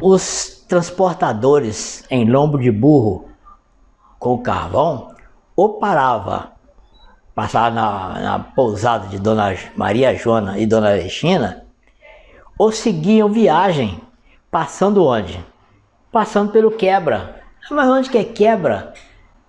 os transportadores em lombo de burro com carvão ou passava na pousada de Dona Maria Joana e Dona Alexina, ou seguiam viagem, passando onde? Passando pelo Quebra. Mas onde que é Quebra?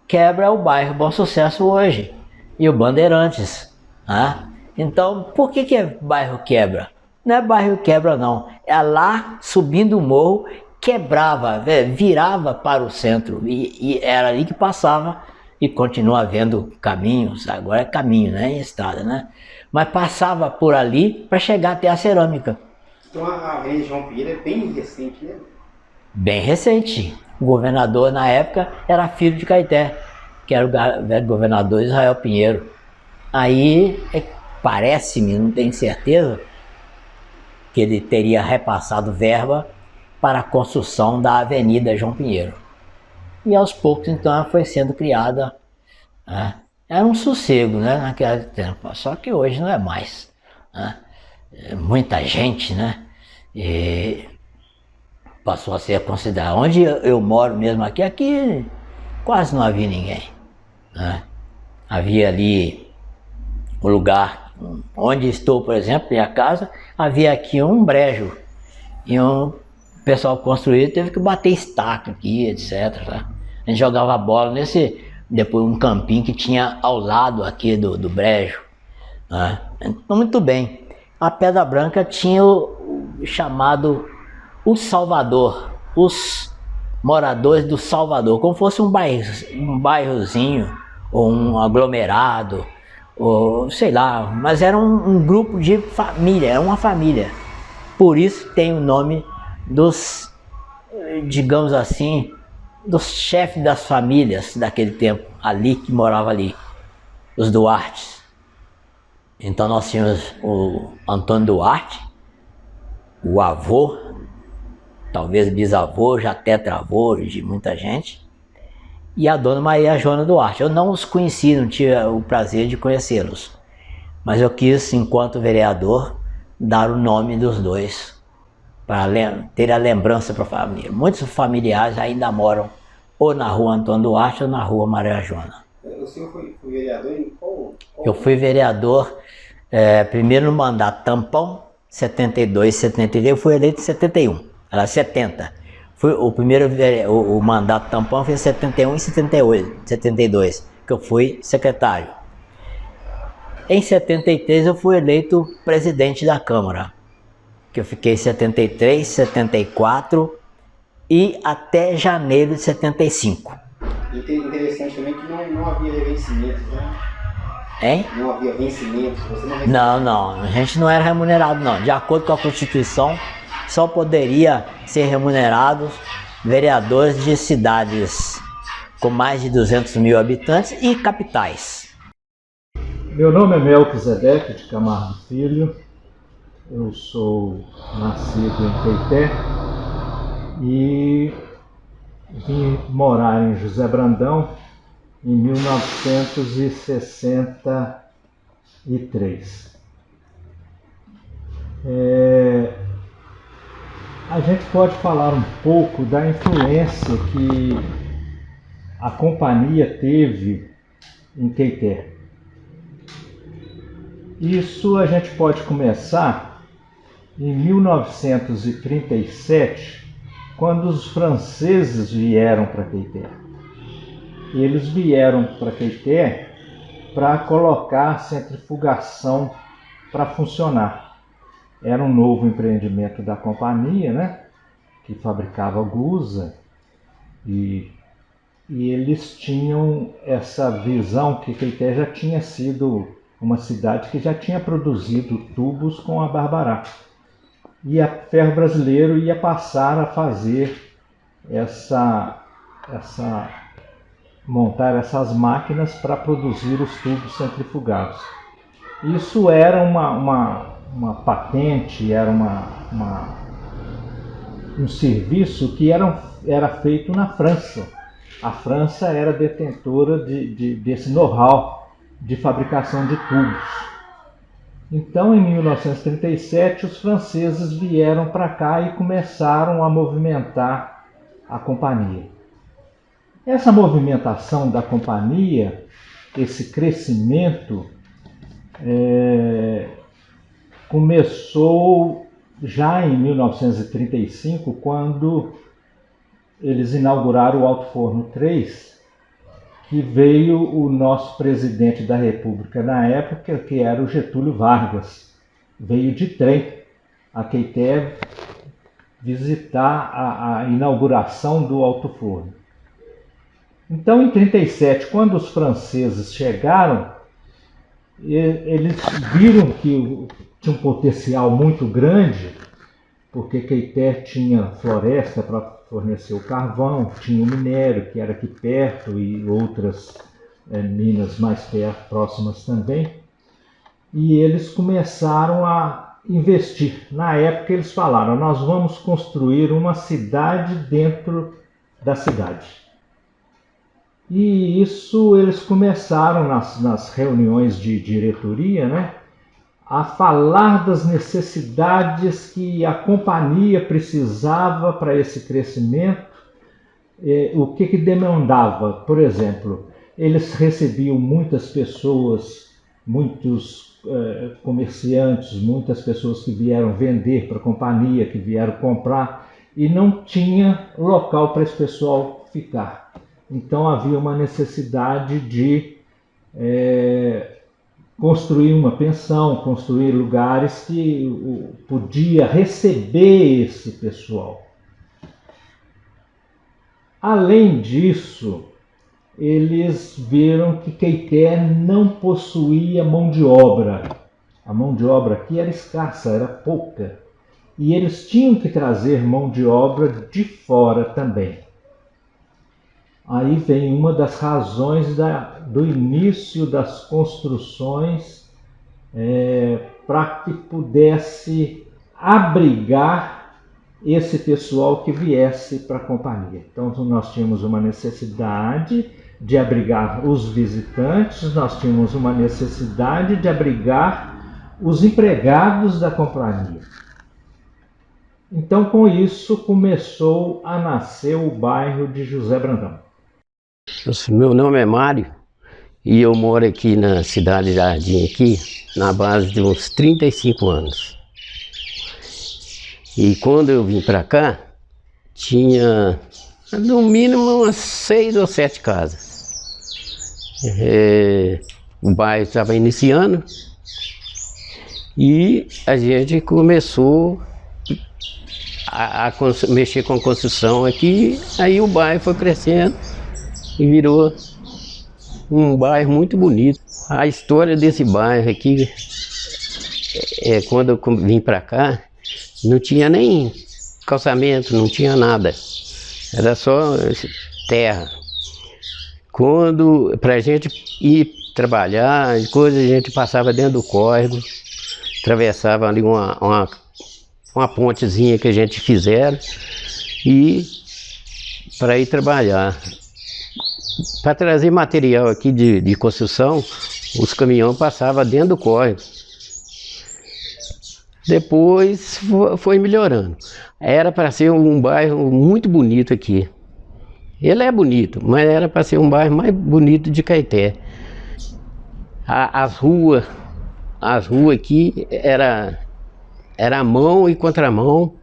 Quebra é o bairro Bom Sucesso hoje, e o Bandeirantes, né? Então, por que é bairro Quebra? Não é bairro Quebra não, é lá subindo o morro, quebrava, virava para o centro, e era ali que passava, e continua havendo caminhos, agora é caminho, né, em estrada, né? Mas passava por ali para chegar até a cerâmica. Então a Avenida João Pinheiro é bem recente, né? Bem recente. O governador na época era filho de Caeté, que era o velho governador Israel Pinheiro. Aí, parece-me, não tenho certeza, que ele teria repassado verba para a construção da Avenida João Pinheiro. E aos poucos, então, ela foi sendo criada, né? Era um sossego, né, naquele tempo, só que hoje não é mais, né? Muita gente, né? E passou a ser considerado. Onde eu moro mesmo aqui quase não havia ninguém, né? Havia ali o lugar onde estou, por exemplo, minha casa, havia aqui um brejo, e o pessoal construído teve que bater estaca aqui, etc. Tá? A gente jogava bola depois um campinho que tinha ao lado aqui do brejo, né? Então, muito bem. A Pedra Branca tinha o chamado o Salvador, os moradores do Salvador, como fosse um bairrozinho, ou um aglomerado, ou sei lá, mas era um grupo de família, era uma família. Por isso tem o nome dos, digamos assim, dos chefes das famílias daquele tempo, ali que morava ali, os Duartes. Então nós tínhamos o Antônio Duarte, o avô, talvez bisavô, já tetravô de muita gente, e a Dona Maria Joana Duarte. Eu não os conheci, não tive o prazer de conhecê-los, mas eu quis, enquanto vereador, dar o nome dos dois, para ter a lembrança para a família. Muitos familiares ainda moram ou na rua Antônio Duarte ou na rua Maria Joana. O senhor foi vereador em qual? Eu fui vereador, primeiro no mandato Tampão, 72, 73, eu fui eleito em 71, era 70. Foi o primeiro, o mandato Tampão foi em 71 e 78, 72, que eu fui secretário. Em 73 eu fui eleito presidente da Câmara, que eu fiquei em 73, 74 e até janeiro de 75. Interessante também que não havia vencimentos, né? Hein? Não havia vencimentos, você não recebia? Não, a gente não era remunerado não. De acordo com a Constituição, só poderia ser remunerados vereadores de cidades com mais de 200 mil habitantes e capitais. Meu nome é Melquisedeque de Camargo Filho, eu sou nascido em Caeté e vim morar em José Brandão em 1963. A gente pode falar um pouco da influência que a companhia teve em Caeté. Isso a gente pode começar em 1937, quando os franceses vieram para Caeté. Eles vieram para Caeté para colocar centrifugação para funcionar. Era um novo empreendimento da companhia, né, que fabricava gusa, e eles tinham essa visão que Caeté já tinha sido uma cidade que já tinha produzido tubos com a Barbará. E a Ferro Brasileiro ia passar a fazer montar essas máquinas para produzir os tubos centrifugados. Isso era uma patente, era um serviço que era feito na França. A França era detentora desse know-how de fabricação de tubos. Então, em 1937, os franceses vieram para cá e começaram a movimentar a companhia. Essa movimentação da companhia, esse crescimento, começou já em 1935, quando eles inauguraram o Alto Forno 3, que veio o nosso presidente da República na época, que era o Getúlio Vargas. Veio de trem a Caeté visitar a inauguração do Alto Forno. Então, em 1937, quando os franceses chegaram, eles viram que tinha um potencial muito grande, porque Caeté tinha floresta para fornecer o carvão, tinha o minério, que era aqui perto, e outras minas mais perto, próximas também. E eles começaram a investir. Na época eles falaram, nós vamos construir uma cidade dentro da cidade. E isso eles começaram nas reuniões de diretoria, né, a falar das necessidades que a companhia precisava para esse crescimento, o que demandava. Por exemplo, eles recebiam muitas pessoas, muitos comerciantes, muitas pessoas que vieram vender para a companhia, que vieram comprar, e não tinha local para esse pessoal ficar. Então havia uma necessidade de construir uma pensão, construir lugares que podia receber esse pessoal. Além disso, eles viram que Caeté não possuía mão de obra. A mão de obra aqui era escassa, era pouca. E eles tinham que trazer mão de obra de fora também. Aí vem uma das razões do início das construções para que pudesse abrigar esse pessoal que viesse para a companhia. Então nós tínhamos uma necessidade de abrigar os visitantes, nós tínhamos uma necessidade de abrigar os empregados da companhia. Então com isso começou a nascer o bairro de José Brandão. Meu nome é Mário e eu moro aqui na cidade de Jardim, aqui, na base de uns 35 anos. E quando eu vim para cá, tinha no mínimo umas 6 ou 7 casas. O bairro estava iniciando e a gente começou a mexer com a construção aqui, aí o bairro foi crescendo e virou um bairro muito bonito. A história desse bairro aqui, quando eu vim para cá, não tinha nem calçamento, não tinha nada, era só terra. Quando, para a gente ir trabalhar, a gente passava dentro do córrego, atravessava ali uma pontezinha que a gente fizeram e para ir trabalhar. Para trazer material aqui de construção, os caminhões passavam dentro do córrego. Depois foi melhorando. Era para ser um bairro muito bonito aqui. Ele é bonito, mas era para ser um bairro mais bonito de Caeté. As ruas aqui era mão e contramão,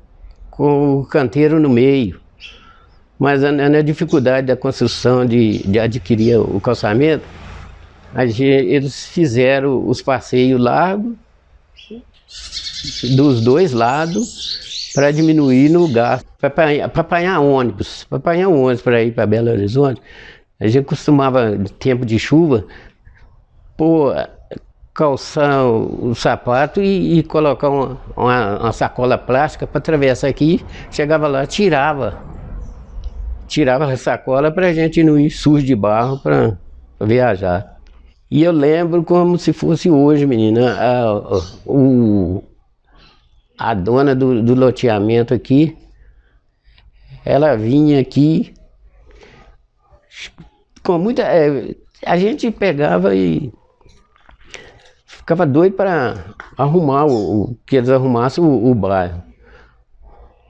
com o canteiro no meio. Mas na dificuldade da construção de adquirir o calçamento, eles fizeram os passeios largos dos dois lados para diminuir no gasto, para apanhar ônibus, para ir para Belo Horizonte. A gente costumava, no tempo de chuva, calçar o sapato e colocar uma sacola plástica para atravessar aqui. Chegava lá, tirava a sacola para a gente não ir sujo de barro para viajar. E eu lembro como se fosse hoje, menina, a dona do loteamento aqui, ela vinha aqui com muita... a gente pegava e ficava doido para arrumar, que eles arrumassem o bairro.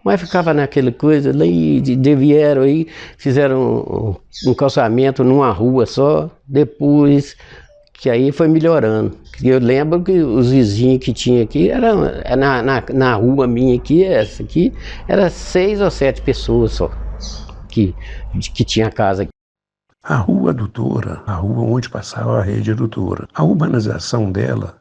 Mas ficava naquela coisa, daí vieram aí, fizeram um calçamento numa rua só, depois que aí foi melhorando. Eu lembro que os vizinhos que tinha aqui, na rua minha aqui, essa aqui, era 6 ou 7 pessoas só que tinha casa aqui. A Rua Adutora, a rua onde passava a rede adutora, a urbanização dela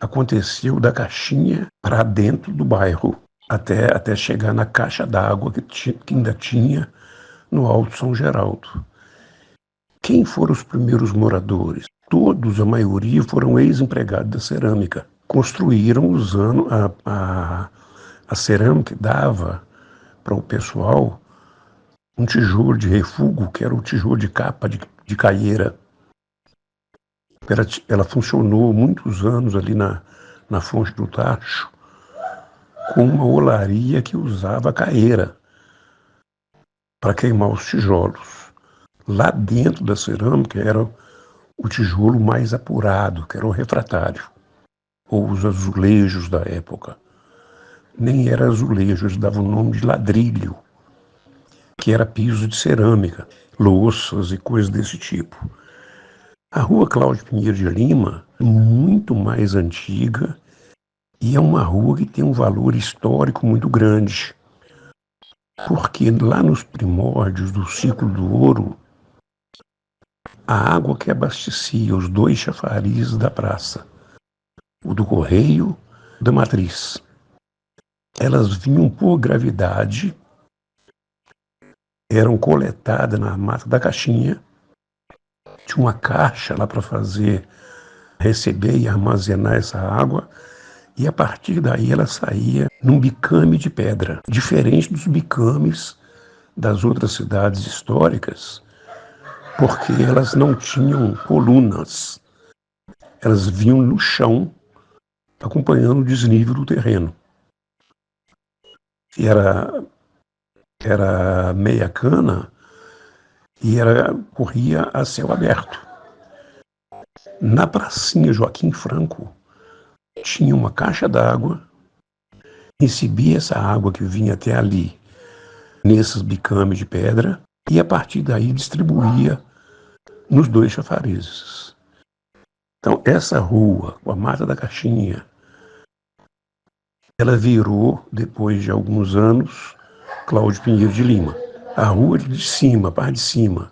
aconteceu da caixinha para dentro do bairro, até chegar na caixa d'água que ainda tinha no Alto São Geraldo. Quem foram os primeiros moradores? Todos, a maioria, foram ex-empregados da cerâmica. Construíram usando a cerâmica que dava para o pessoal um tijolo de refúgio, que era o tijolo de capa de caieira. Ela funcionou muitos anos ali na fonte do Tacho, com uma olaria que usava caeira para queimar os tijolos. Lá dentro da cerâmica era o tijolo mais apurado, que era o refratário, ou os azulejos da época. Nem era azulejo, eles davam o nome de ladrilho, que era piso de cerâmica, louças e coisas desse tipo. A Rua Cláudio Pinheiro de Lima é muito mais antiga e é uma rua que tem um valor histórico muito grande, porque lá nos primórdios do ciclo do ouro, a água que abastecia os 2 chafarizes da praça, o do Correio e da Matriz, elas vinham por gravidade, eram coletadas na Mata da Caixinha, tinha uma caixa lá para receber e armazenar essa água, e a partir daí ela saía num bicame de pedra, diferente dos bicames das outras cidades históricas, porque elas não tinham colunas, elas vinham no chão, acompanhando o desnível do terreno. E era meia cana e corria a céu aberto. Na pracinha Joaquim Franco tinha uma caixa d'água, recebia essa água que vinha até ali, nesses bicames de pedra, e a partir daí distribuía nos 2 chafarizes. Então essa rua, com a Mata da Caixinha, ela virou, depois de alguns anos, Cláudio Pinheiro de Lima. A rua de cima, a parte de cima,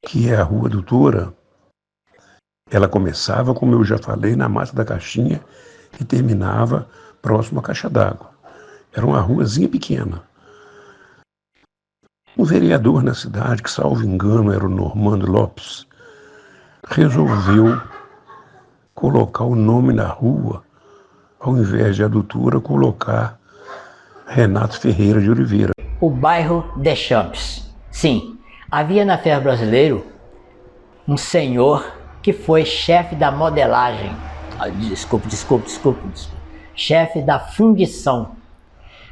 que é a Rua Adutora, ela começava, como eu já falei, na Mata da Caixinha e terminava próximo à caixa d'água. Era uma ruazinha pequena. Um vereador na cidade, que salvo engano era o Normando Lopes, resolveu colocar o nome na rua, ao invés de Adutora, colocar Renato Ferreira de Oliveira. O bairro Deschamps. Sim, havia na Ferro Brasileiro um senhor que foi chefe da modelagem. Desculpe. Chefe da fundição.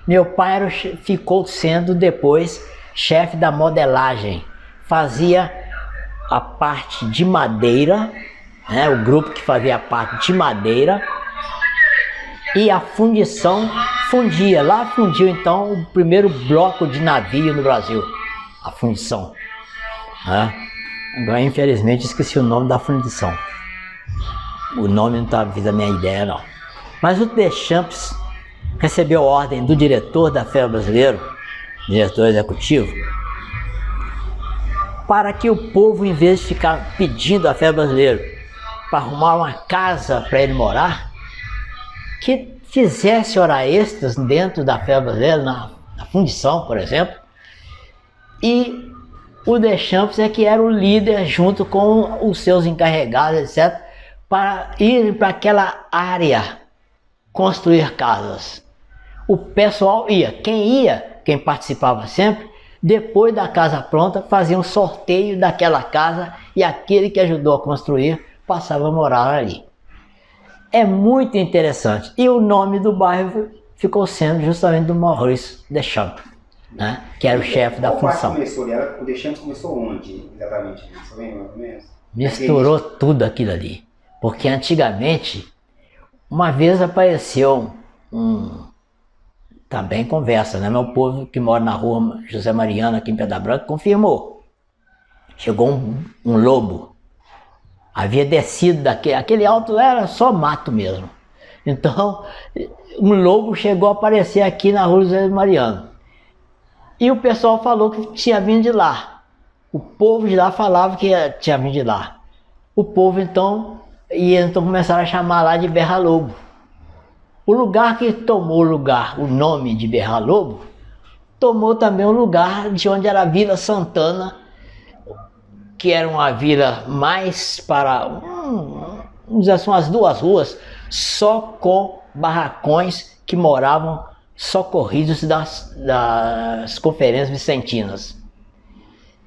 Meu pai ficou sendo depois chefe da modelagem. Fazia a parte de madeira, né, o grupo que fazia a parte de madeira, e a fundição fundia. Lá fundiu então o primeiro bloco de navio no Brasil, a fundição. Agora, infelizmente, esqueci o nome da fundição. O nome não está vindo à minha ideia, não. Mas o Deschamps recebeu ordem do diretor da Ferro Brasileiro, diretor executivo, para que o povo, em vez de ficar pedindo a Ferro Brasileiro para arrumar uma casa para ele morar, que fizesse hora extras dentro da Ferro Brasileiro, na fundição, por exemplo. E o Deschamps é que era o líder, junto com os seus encarregados, etc., para ir para aquela área construir casas. O pessoal ia, quem participava sempre, depois da casa pronta, fazia um sorteio daquela casa e aquele que ajudou a construir passava a morar ali. É muito interessante. E o nome do bairro ficou sendo justamente do Maurício Deschamps, né? Que era o chefe da função. O Deschamps começou onde, exatamente? Você lembra, mais ou menos? Misturou tudo aquilo ali. Porque antigamente, uma vez apareceu também conversa, né? Meu povo que mora na rua José Mariano, aqui em Pedra Branca, confirmou. Chegou um lobo, havia descido aquele alto era só mato mesmo. Então, um lobo chegou a aparecer aqui na rua José Mariano. E o pessoal falou que tinha vindo de lá. O povo de lá falava que tinha vindo de lá. O povo então começaram a chamar lá de Berra Lobo. O lugar que tomou o nome de Berra Lobo, tomou também o lugar de onde era a Vila Santana, que era uma vila mais para, vamos dizer assim, umas 2 ruas, só com barracões que moravam socorridos das conferências vicentinas.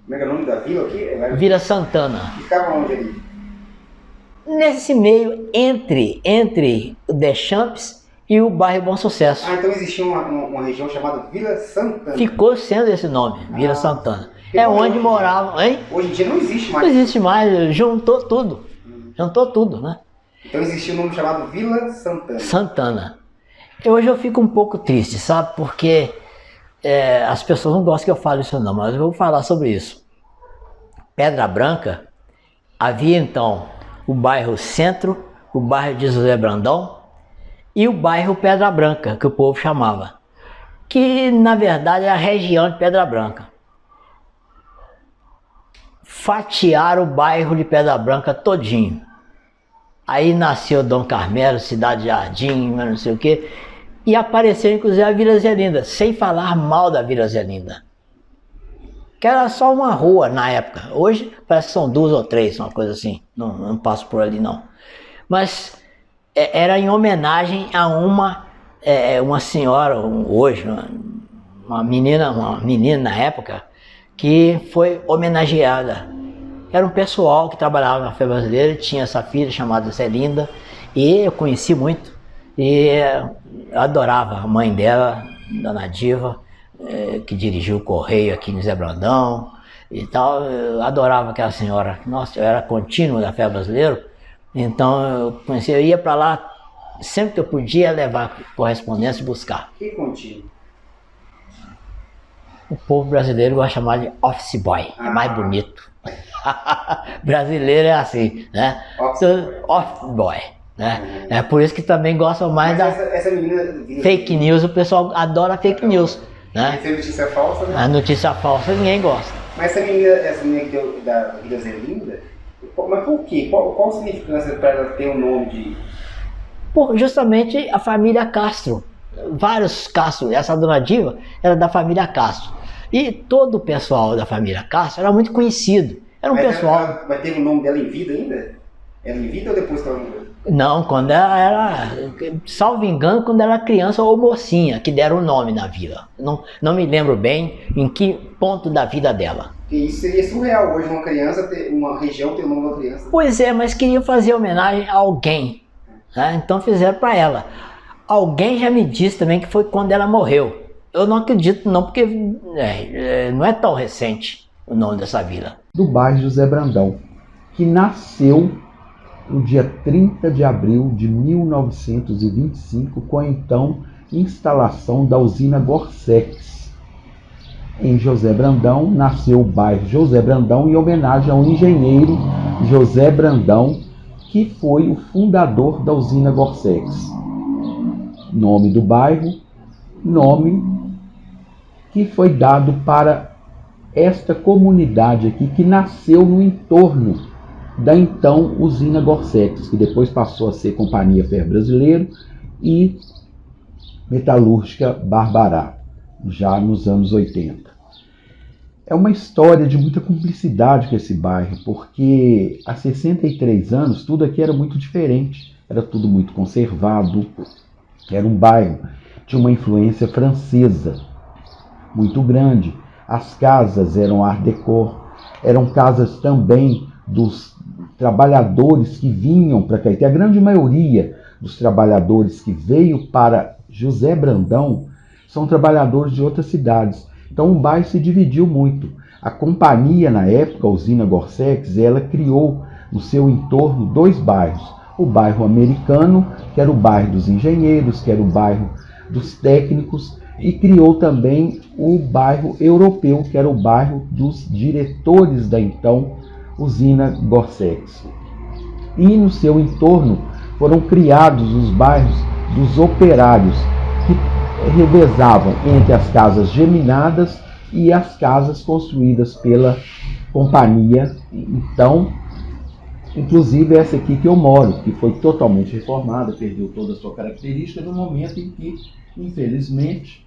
Como é que é o nome da vila aqui? Vila Santana. Ficava onde ali? Nesse meio, entre o Deschamps e o bairro Bom Sucesso. Ah, então existia uma região chamada Vila Santana. Ficou sendo esse nome, Vila Santana. É onde moravam, hein? Hoje em dia não existe mais. Não existe mais, juntou tudo. Juntou tudo, né? Então existia um nome chamado Vila Santana. Santana. Hoje eu fico um pouco triste, sabe? Porque as pessoas não gostam que eu fale isso não, mas eu vou falar sobre isso. Pedra Branca, havia então o bairro Centro, o bairro de José Brandão e o bairro Pedra Branca, que o povo chamava. Que na verdade é a região de Pedra Branca. Fatiaram o bairro de Pedra Branca todinho. Aí nasceu Dom Carmelo, Cidade Jardim, não sei o quê. E apareceu inclusive a Vila Zelinda, sem falar mal da Vila Zelinda. Que era só uma rua na época. Hoje parece que são 2 ou 3, uma coisa assim. Não passo por ali não. Mas era em homenagem a uma senhora, hoje, uma menina na época, que foi homenageada. Era um pessoal que trabalhava na Fé Brasileira e tinha essa filha chamada Zelinda, e eu conheci muito, e eu adorava a mãe dela, Dona Diva, que dirigiu o Correio aqui em Zé Brandão e tal. Eu adorava aquela senhora. Nossa, eu era contínuo da Fé Brasileira, então eu ia para lá sempre que eu podia levar correspondência e buscar. Que contínuo? O povo brasileiro gosta de chamar de office boy, é mais bonito. Brasileiro é assim, né? Office boy, né? É por isso que também gostam mais essa menina fake news. O pessoal adora fake news, né? Essa notícia falsa, né? A notícia falsa ninguém gosta. Mas essa menina que deu da Vila Zelinda, mas por quê? Qual a significância para ela ter o nome de... Justamente a família Castro. Vários Castro, essa Dona Diva era da família Castro. E todo o pessoal da família Castro era muito conhecido. Era um pessoal... Mas teve o nome dela em vida ainda? Era em vida ou depois que ela morreu? Não, quando ela era, salvo engano, quando ela era criança ou mocinha, que deram o nome na vila. Não me lembro bem em que ponto da vida dela. Porque isso seria surreal hoje, uma região ter o nome de uma criança. Pois é, mas queriam fazer homenagem a alguém, né? Então fizeram para ela. Alguém já me disse também que foi quando ela morreu. Eu não acredito não, porque não é tão recente o nome dessa vila. Do bairro José Brandão, que nasceu no dia 30 de abril de 1925, com a então instalação da usina Gorsex. Em José Brandão nasceu o bairro José Brandão em homenagem ao engenheiro José Brandão, que foi o fundador da usina Gorsex. Nome do bairro, nome que foi dado para esta comunidade aqui, que nasceu no entorno da então usina Gorsex, que depois passou a ser Companhia Ferro Brasileiro e Metalúrgica Barbará, já nos anos 80. É uma história de muita cumplicidade com esse bairro, porque há 63 anos tudo aqui era muito diferente, era tudo muito conservado, era um bairro, tinha uma influência francesa muito grande. As casas eram art déco, eram casas também dos trabalhadores que vinham para Caeté. A grande maioria dos trabalhadores que veio para José Brandão são trabalhadores de outras cidades. Então o bairro se dividiu muito. A companhia, na época, a usina Gorsex, ela criou no seu entorno 2 bairros. o bairro Americano, que era o bairro dos engenheiros, que era o bairro dos técnicos, e criou também o bairro Europeu, que era o bairro dos diretores da então usina Gorsex. E no seu entorno foram criados os bairros dos operários, que revezavam entre as casas geminadas e as casas construídas pela companhia. Então, inclusive essa aqui que eu moro, que foi totalmente reformada, perdeu toda a sua característica no momento em que, infelizmente,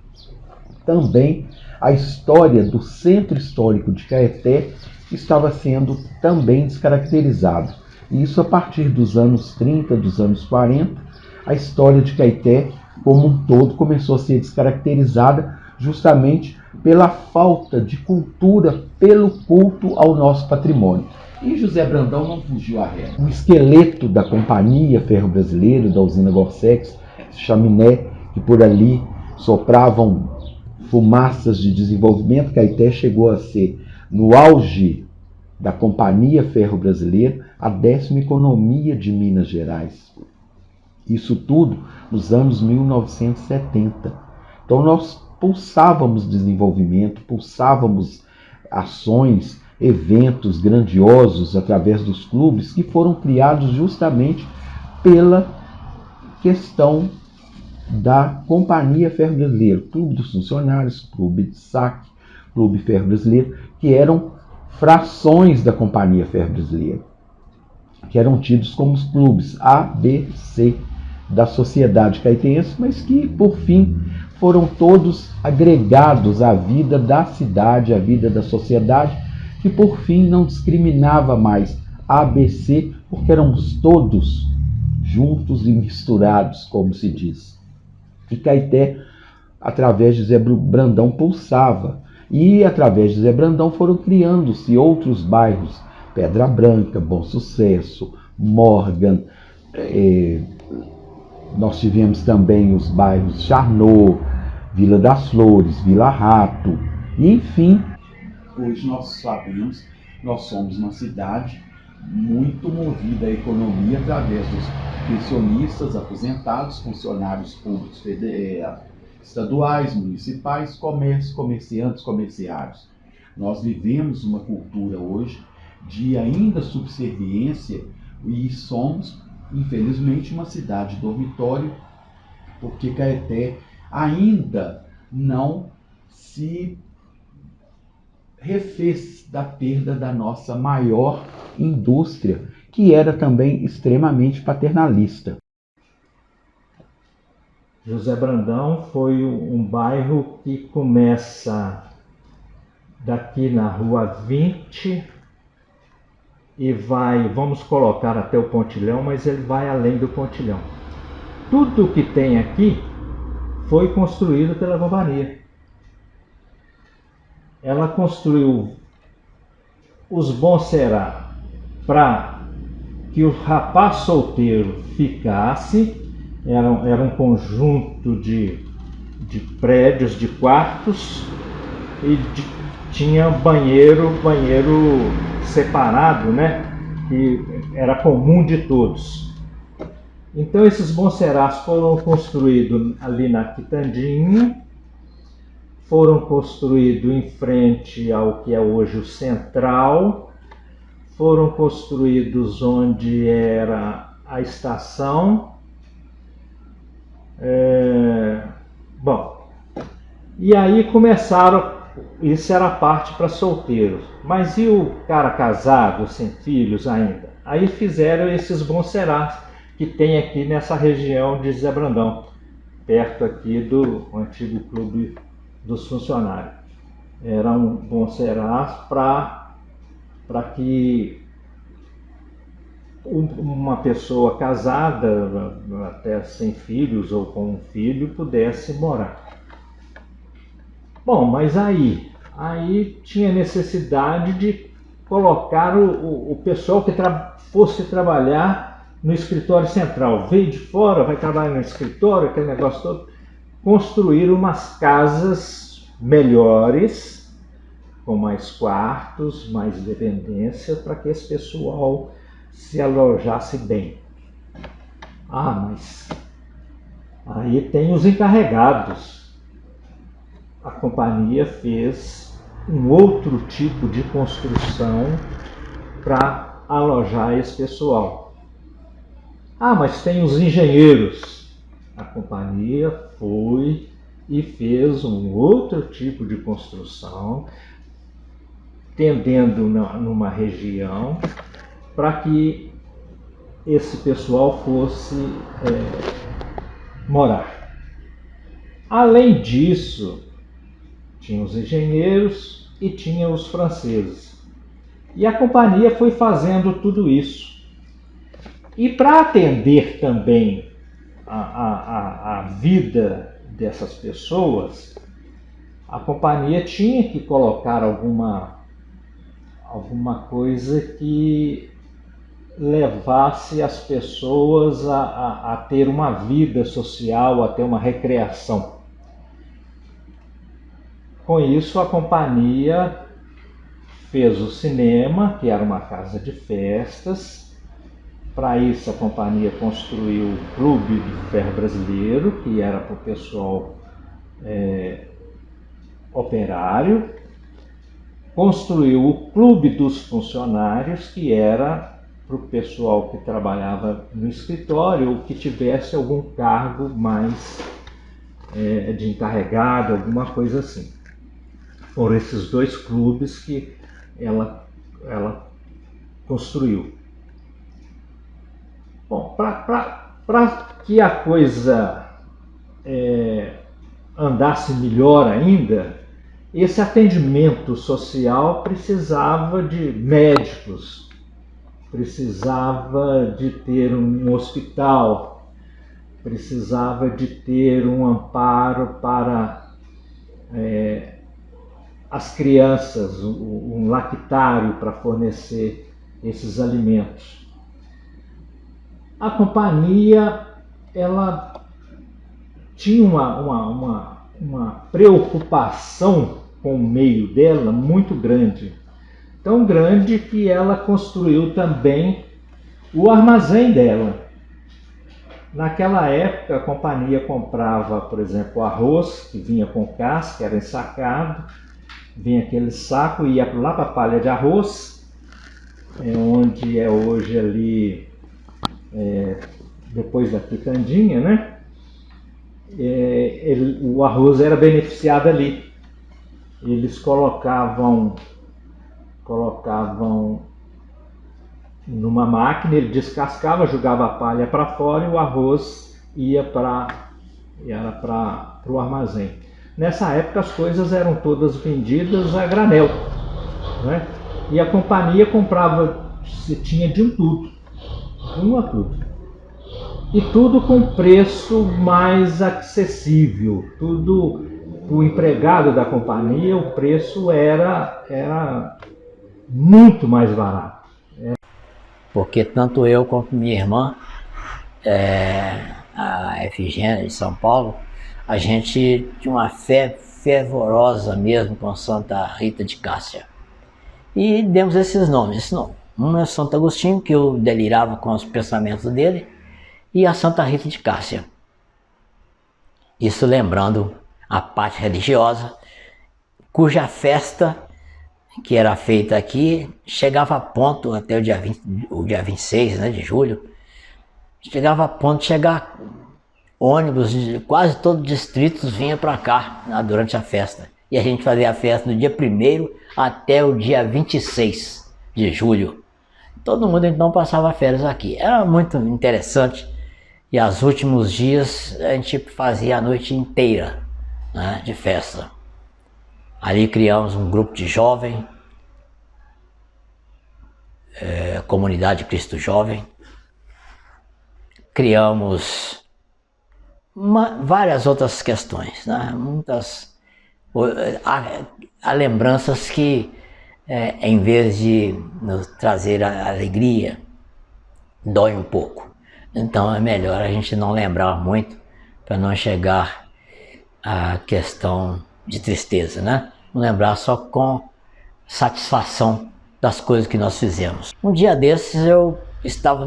também a história do centro histórico de Caeté estava sendo também descaracterizada. E isso a partir dos anos 30, dos anos 40, a história de Caeté como um todo começou a ser descaracterizada justamente pela falta de cultura, pelo culto ao nosso patrimônio. E José Brandão não fugiu à regra. O esqueleto da Companhia Ferro Brasileiro, da usina Gorsex, chaminé, que por ali sopravam fumaças de desenvolvimento. Caeté chegou a ser, no auge da Companhia Ferro Brasileiro, a 10ª economia de Minas Gerais. Isso tudo nos anos 1970. Então nós pulsávamos desenvolvimento, pulsávamos ações, eventos grandiosos através dos clubes que foram criados justamente pela questão da Companhia Ferro Brasileiro, Clube dos Funcionários, Clube de Saque, Clube Ferro Brasileiro, que eram frações da Companhia Ferro Brasileiro, que eram tidos como os clubes A, B, C da sociedade caetense, mas que, por fim, foram todos agregados à vida da cidade, à vida da sociedade, que, por fim, não discriminava mais A, B, C, porque éramos todos juntos e misturados, como se diz. E Caeté, através de Zé Brandão, pulsava. E, através de Zé Brandão, foram criando-se outros bairros, Pedra Branca, Bom Sucesso, Morgan. Nós tivemos também os bairros Charnot, Vila das Flores, Vila Rato. E, enfim, hoje nós sabemos, nós somos uma cidade muito movida à economia através dos pensionistas, aposentados, funcionários públicos estaduais, municipais, comércio, comerciantes, comerciários. Nós vivemos uma cultura hoje de ainda subserviência e somos, infelizmente, uma cidade dormitório, porque Caeté ainda não se refez da perda da nossa maior indústria, que era também extremamente paternalista. José Brandão foi um bairro que começa daqui na Rua 20 e vai, vamos colocar até o Pontilhão, mas ele vai além do Pontilhão. Tudo que tem aqui foi construído pela companhia. Ela construiu os Bom Será para que o rapaz solteiro ficasse. Era um conjunto de prédios, de quartos, e tinha banheiro separado, né? Que era comum de todos. Então esses Bom Serás foram construídos ali na Quitandinha, foram construídos em frente ao que é hoje o Central, foram construídos onde era a estação. Bom, e aí começaram, isso era a parte para solteiros, mas e o cara casado, sem filhos ainda? Aí fizeram esses Bom Serás que tem aqui nessa região de Zé Brandão, perto aqui do antigo Clube dos Funcionários. Era um Bom Serás para que uma pessoa casada, até sem filhos ou com um filho, pudesse morar. Bom, mas aí tinha necessidade de colocar o pessoal que fosse trabalhar no escritório central. Veio de fora, vai trabalhar no escritório, aquele negócio todo. Construir umas casas melhores, com mais quartos, mais dependência, para que esse pessoal se alojasse bem. Ah, mas aí tem os encarregados. A companhia fez um outro tipo de construção para alojar esse pessoal. Ah, mas tem os engenheiros. A companhia foi e fez um outro tipo de construção, tendendo numa região para que esse pessoal fosse morar. Além disso, tinha os engenheiros e tinha os franceses. E a companhia foi fazendo tudo isso. E para atender também a vida dessas pessoas, a companhia tinha que colocar alguma coisa que levasse as pessoas a ter uma vida social, a ter uma recreação. Com isso, a companhia fez o cinema, que era uma casa de festas. Para isso, a companhia construiu o Clube do Ferro Brasileiro, que era para o pessoal operário. Construiu o Clube dos Funcionários, que era para o pessoal que trabalhava no escritório ou que tivesse algum cargo mais de encarregado, alguma coisa assim. Foram esses dois clubes que ela construiu. Bom, para que a coisa andasse melhor ainda, esse atendimento social precisava de médicos, precisava de ter um hospital, precisava de ter um amparo para as crianças, um lactário para fornecer esses alimentos. A companhia, ela tinha uma preocupação com o meio dela muito grande. Tão grande que ela construiu também o armazém dela. Naquela época, a companhia comprava, por exemplo, arroz, que vinha com casca, era ensacado, vinha aquele saco e ia lá para a palha de arroz, onde é hoje ali, depois da quitandinha, né? O arroz era beneficiado ali. Eles colocavam numa máquina, ele descascava, jogava a palha para fora e o arroz ia para o armazém. Nessa época as coisas eram todas vendidas a granel, né? E a companhia comprava, se tinha de tudo, a tudo. E tudo com preço mais acessível. Tudo, o empregado da companhia, o preço era muito mais barato. Porque tanto eu quanto minha irmã, a Efigênia de São Paulo, a gente tinha uma fé fervorosa mesmo com Santa Rita de Cássia. E demos esses nomes. Um é Santo Agostinho, que eu delirava com os pensamentos dele, e a Santa Rita de Cássia. Isso lembrando a parte religiosa, cuja festa, que era feita aqui, chegava a ponto, até o dia 26, né, de julho, chegava a ponto de chegar ônibus de quase todos os distritos vinha para cá durante a festa. E a gente fazia a festa do dia 1º até o dia 26 de julho. Todo mundo então passava férias aqui. Era muito interessante. E aos últimos dias a gente fazia a noite inteira, né, de festa. Ali criamos um grupo de jovem, Comunidade Cristo Jovem. Criamos várias outras questões, né? Há lembranças que, em vez de nos trazer a alegria, dói um pouco. Então é melhor a gente não lembrar muito, para não chegar à questão de tristeza, né? Lembrar só com satisfação das coisas que nós fizemos. Um dia desses eu estava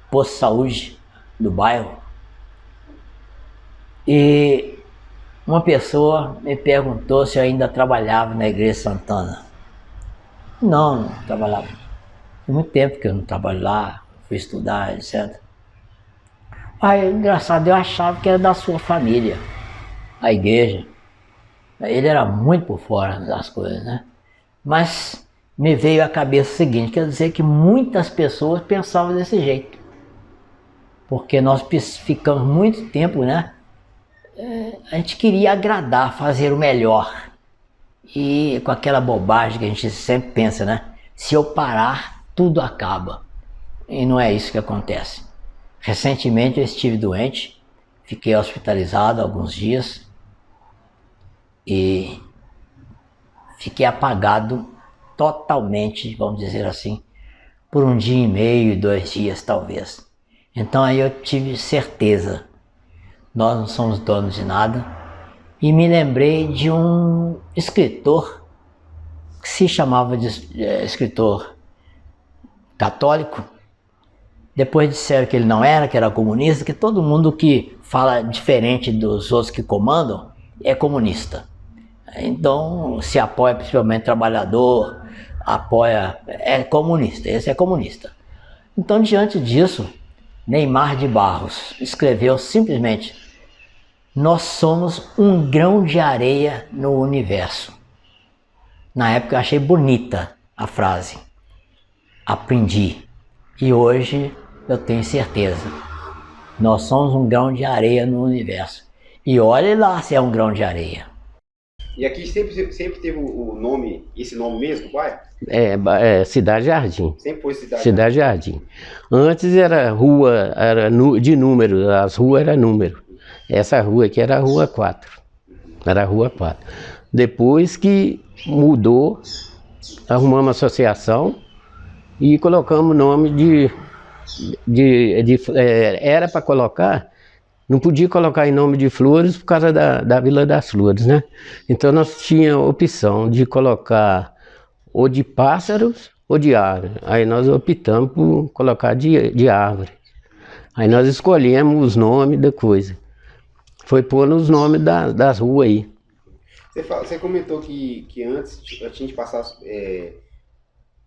posto de saúde do bairro. E uma pessoa me perguntou se eu ainda trabalhava na Igreja Santana. Não, não trabalhava. Tem muito tempo que eu não trabalho lá, fui estudar, etc. Aí, engraçado, eu achava que era da sua família, a igreja. Ele era muito por fora das coisas, né? Mas me veio à cabeça o seguinte, quer dizer que muitas pessoas pensavam desse jeito. Porque nós ficamos muito tempo, né? A gente queria agradar, fazer o melhor. E com aquela bobagem que a gente sempre pensa, né? Se eu parar, tudo acaba. E não é isso que acontece. Recentemente eu estive doente, fiquei hospitalizado alguns dias e fiquei apagado totalmente, vamos dizer assim, por 1 dia e meio, 2 dias talvez. Então aí eu tive certeza, nós não somos donos de nada, e me lembrei de um escritor que se chamava de escritor católico. Depois disseram que ele não era, que era comunista, que todo mundo que fala diferente dos outros que comandam é comunista. Então se apoia principalmente trabalhador, é comunista, esse é comunista. Então diante disso, Neymar de Barros escreveu simplesmente: nós somos um grão de areia no universo. Na época eu achei bonita a frase, aprendi, e hoje eu tenho certeza, nós somos um grão de areia no universo. E olhe lá se é um grão de areia. E aqui sempre teve o nome, esse nome mesmo, pai? Cidade Jardim. Sempre foi Cidade Jardim. Antes era rua, de número, as ruas eram número. Essa rua aqui era a Rua 4. Era a Rua 4. Depois que mudou, arrumamos uma associação e colocamos o nome era para colocar, não podia colocar em nome de Flores por causa da Vila das Flores, né? Então nós tínhamos a opção de colocar ou de pássaros ou de árvore. Aí nós optamos por colocar de árvore. Aí nós escolhemos os nomes da coisa. Foi pôr os nomes das ruas aí. Você comentou que antes a gente passasse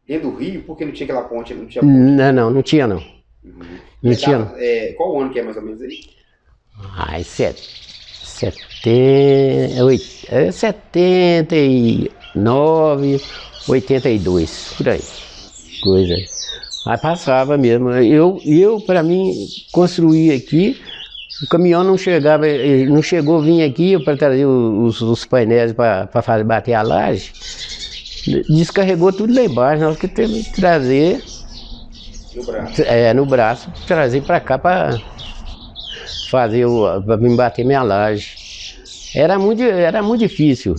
dentro do rio, porque não tinha aquela ponte, não tinha ponte. Não tinha não. Uhum. Não tinha não. Qual o ano que é mais ou menos aí? 79, 82, por aí. Coisa aí. Aí passava mesmo. Eu para mim, construir aqui, o caminhão não chegou a vir aqui para trazer os painéis para bater a laje. Descarregou tudo lá embaixo, nós que temos que trazer no braço, trazer para cá para me bater minha laje. Era muito difícil,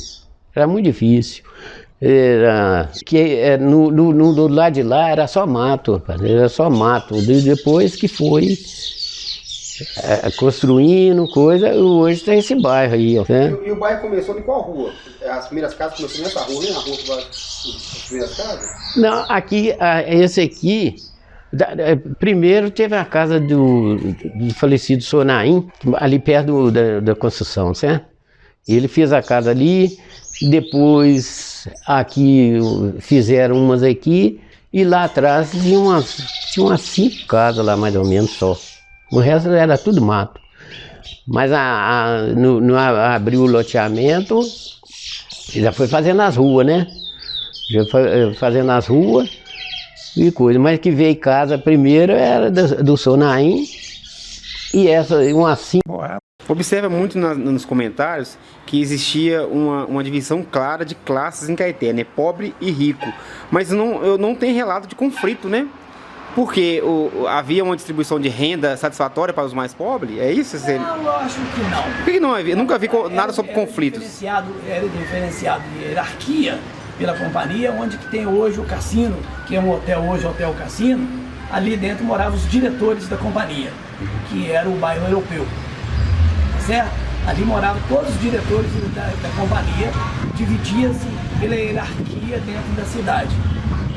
no lado de lá era só mato, era só mato. Depois que foi construindo coisa, hoje tem esse bairro aí, ó, né? E o bairro começou em qual rua? As primeiras casas começaram nessa rua, né? A rua que vai as primeiras casas? Não, aqui, esse aqui, primeiro teve a casa do falecido Sonaim, ali perto da construção, certo? Ele fez a casa ali, depois aqui fizeram umas aqui, e lá atrás tinha umas 5 casas lá mais ou menos só. O resto era tudo mato. Mas abriu o loteamento, já foi fazendo as ruas, né? Já foi fazendo as ruas e coisa. Mas que veio casa primeiro era do Sonaim, e essa, uma assim. Observa muito nos comentários que existia uma divisão clara de classes em Caeté, né? Pobre e rico. Mas não tem relato de conflito, né? Porque havia uma distribuição de renda satisfatória para os mais pobres? É isso? Não, lógico que não. Por que não havia? Nunca vi nada sobre conflitos. Era diferenciado de hierarquia pela companhia, onde que tem hoje o cassino, que é um hotel hoje, Hotel Cassino. Ali dentro moravam os diretores da companhia, que era o bairro europeu. Certo? Ali moravam todos os diretores da companhia, dividia-se pela hierarquia dentro da cidade.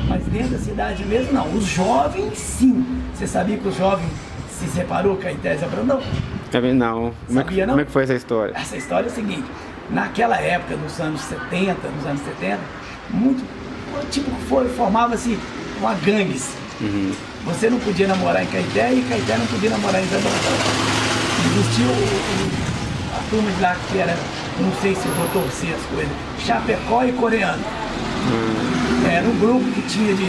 Mas dentro da cidade mesmo, não. Os jovens, sim. Você sabia que os jovens se separou, Caeté e Zé Brandão? Não. Sabia, não? Como é que foi essa história? Essa história é a seguinte. Naquela época, nos anos 70, muito, tipo, formava-se uma gangues. Você não podia namorar em Caeté e Caeté não podia namorar em Zé Brandão. Existia a turma de lá que era, não sei se eu vou torcer as coisas, Chapecó e Coreano. Era um grupo que tinha de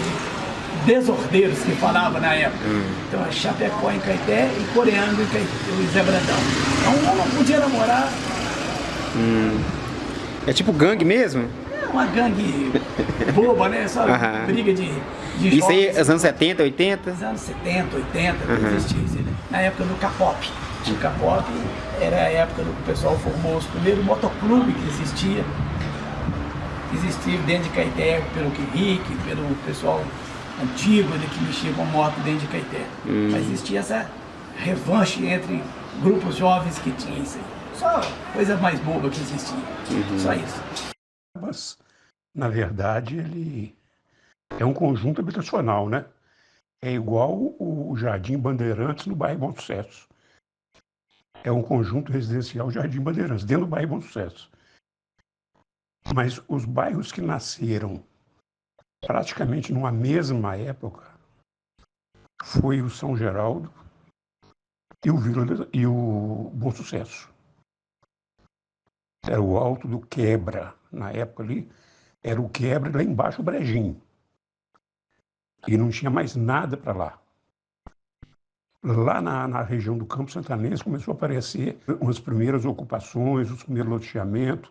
desordeiros que falava na época. Então é Chapecó em Caeté e Coreano em Zé Brandão. Então um não podia namorar. É tipo gangue mesmo? É uma gangue boba, né? Só briga de Isso aí, jovens. os anos 70, 80? Nos anos 70, 80, existia isso, né? Na época do Capop. O Capop era a época do que o pessoal formou os primeiros motoclubes que existia dentro de Caeté, pelo Henrique, pelo pessoal antigo ali, que mexia com moto dentro de Caeté. Mas existia essa revanche entre grupos jovens que tinha isso aí. Só coisa mais boba que existia. Só isso. Mas, na verdade, ele é um conjunto habitacional, né? É igual o Jardim Bandeirantes no bairro Bom Sucesso. É um conjunto residencial Jardim Bandeirantes, dentro do bairro Bom Sucesso. Mas os bairros que nasceram praticamente numa mesma época foi o São Geraldo e o Bom Sucesso. Era o Alto do Quebra, na época ali, era o Quebra, lá embaixo o Brejinho. E não tinha mais nada para lá. Lá na região do Campo Santanense começou a aparecer umas primeiras ocupações, os primeiros loteamentos.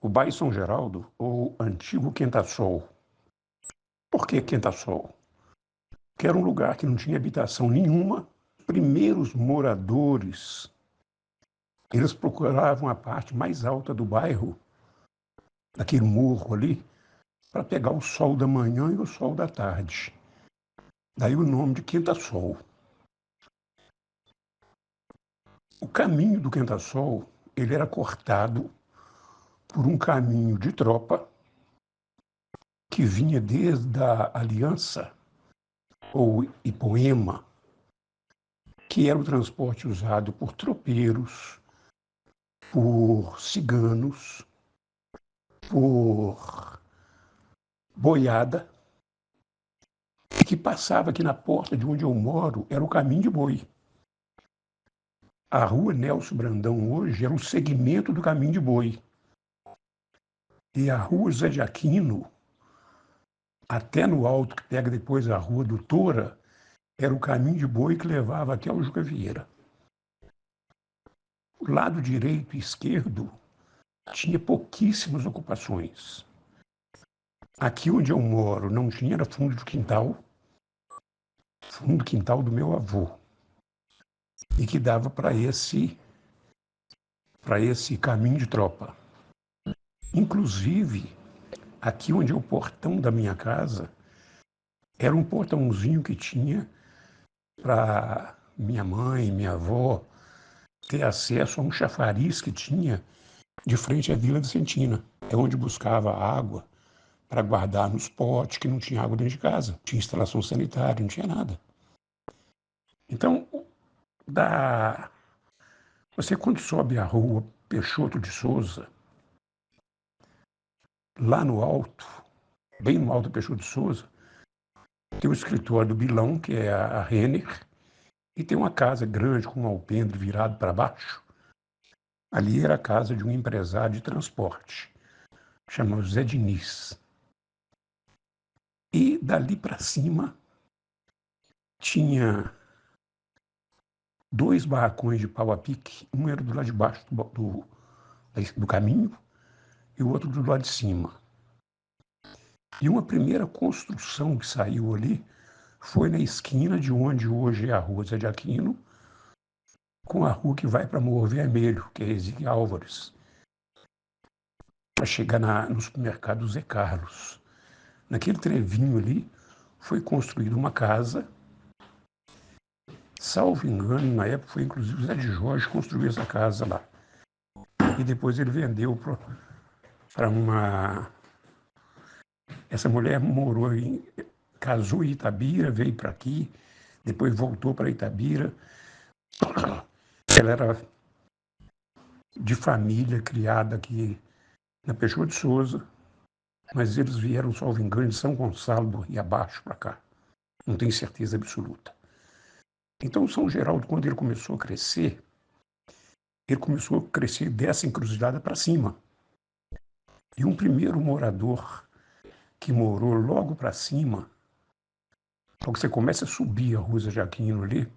O bairro São Geraldo, ou antigo Quentasol. Por que Quentasol? Que era um lugar que não tinha habitação nenhuma. Primeiros moradores, eles procuravam a parte mais alta do bairro, daquele morro ali, para pegar o sol da manhã e o sol da tarde. Daí o nome de Quentasol. O caminho do Quentasol, ele era cortado por um caminho de tropa que vinha desde a Aliança, ou Ipoema, que era o transporte usado por tropeiros, por ciganos, por boiada, que passava aqui na porta de onde eu moro, era o caminho de boi. A rua Nelson Brandão hoje era um segmento do caminho de boi. E a rua Zé de Aquino, até no alto, que pega depois a rua Doutora, era o caminho de boi que levava até o Juca Vieira. O lado direito e esquerdo tinha pouquíssimas ocupações. Aqui onde eu moro não tinha, era fundo do quintal do meu avô, e que dava para esse caminho de tropa. Inclusive, aqui onde é o portão da minha casa, era um portãozinho que tinha para minha mãe, minha avó, ter acesso a um chafariz que tinha de frente à Vila Vicentina. É onde buscava água para guardar nos potes, que não tinha água dentro de casa. Não tinha instalação sanitária, não tinha nada. Então, você quando sobe a rua Peixoto de Souza, lá no alto, bem no alto do Peixoto de Souza, tem o escritório do Bilão, que é a Renner, e tem uma casa grande com um alpendre virado para baixo. Ali era a casa de um empresário de transporte, chamado Zé Diniz. E dali para cima tinha 2 barracões de pau a pique, um era do lado de baixo do caminho e o outro do lado de cima. E uma primeira construção que saiu ali foi na esquina de onde hoje é a rua Zé de Aquino, com a rua que vai para Morro Vermelho, que é Exílio Álvares, para chegar no supermercado Zé Carlos. Naquele trevinho ali foi construída uma casa. Salvo engano, na época foi inclusive o Zé de Jorge que construiu essa casa lá. E depois ele vendeu para uma... Essa mulher morou casou em Itabira, veio para aqui, depois voltou para Itabira. Ela era de família, criada aqui na Peixoto de Souza, mas eles vieram, salvo engano, de São Gonçalo e abaixo para cá. Não tenho certeza absoluta. Então, o São Geraldo, quando ele começou a crescer, ele começou a crescer dessa encruzilhada para cima. E um primeiro morador que morou logo para cima, logo que você começa a subir a Rua de Aquino ali,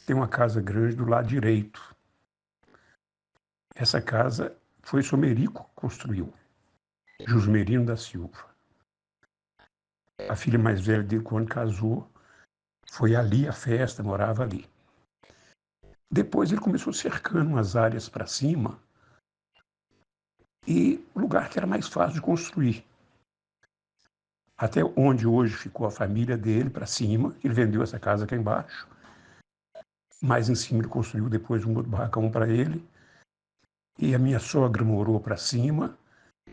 tem uma casa grande do lado direito. Essa casa foi Somerico que construiu, Jusmerino da Silva. A filha mais velha dele, quando casou, foi ali a festa, morava ali. Depois ele começou cercando umas áreas para cima e lugar que era mais fácil de construir. Até onde hoje ficou a família dele, para cima, ele vendeu essa casa aqui embaixo. Mais em cima ele construiu depois um outro barracão para ele. E a minha sogra morou para cima,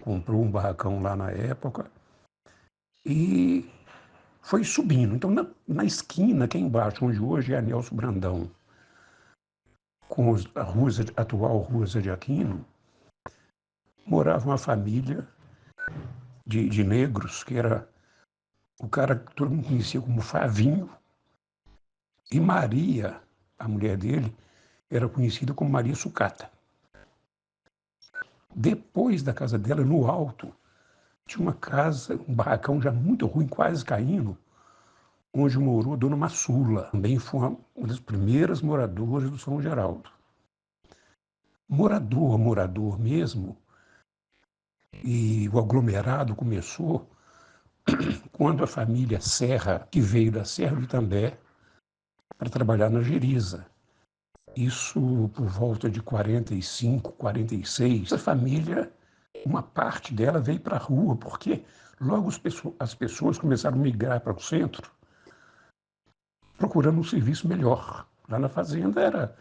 comprou um barracão lá na época e foi subindo. Então, na esquina, aqui embaixo, onde hoje é a Nelson Brandão, com a atual Rua de Aquino, morava uma família de negros, que era o cara que todo mundo conhecia como Favinho, e Maria, a mulher dele, era conhecida como Maria Sucata. Depois da casa dela, no alto, tinha uma casa, um barracão já muito ruim, quase caindo, onde morou a Dona Massula. Também foi uma das primeiras moradoras do São Geraldo. Morador mesmo, e o aglomerado começou quando a família Serra, que veio da Serra do Itambé, para trabalhar na Geriza. Isso por volta de 45, 46. Essa família, uma parte dela veio para a rua, porque logo as pessoas começaram a migrar para o centro, procurando um serviço melhor. Lá na fazenda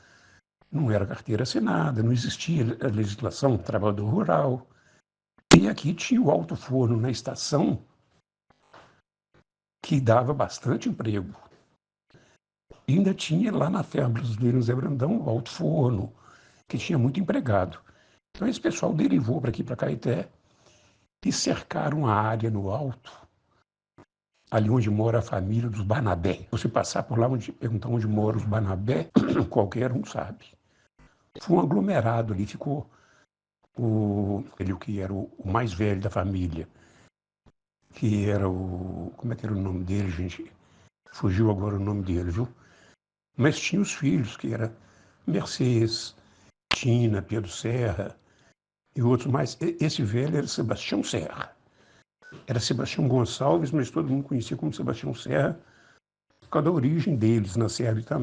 não era carteira assinada, não existia a legislação do trabalhador rural. E aqui tinha o alto forno na estação, que dava bastante emprego. E ainda tinha lá na Terra Brasileira, no Zé Brandão, o alto forno, que tinha muito empregado. Então esse pessoal derivou para aqui, para Caeté, e cercaram a área no alto, ali onde mora a família dos Barnabé. Você passar por lá, perguntar onde moram os Barnabé, qualquer um sabe. Foi um aglomerado ali, ficou ele que era o mais velho da família, que era como é que era o nome dele, gente? Fugiu agora o nome dele, viu? Mas tinha os filhos, que era Mercedes, Tina, Pedro Serra e outros mais. Esse velho era Sebastião Serra. Era Sebastião Gonçalves, mas todo mundo conhecia como Sebastião Serra, por causa da origem deles na Serra também.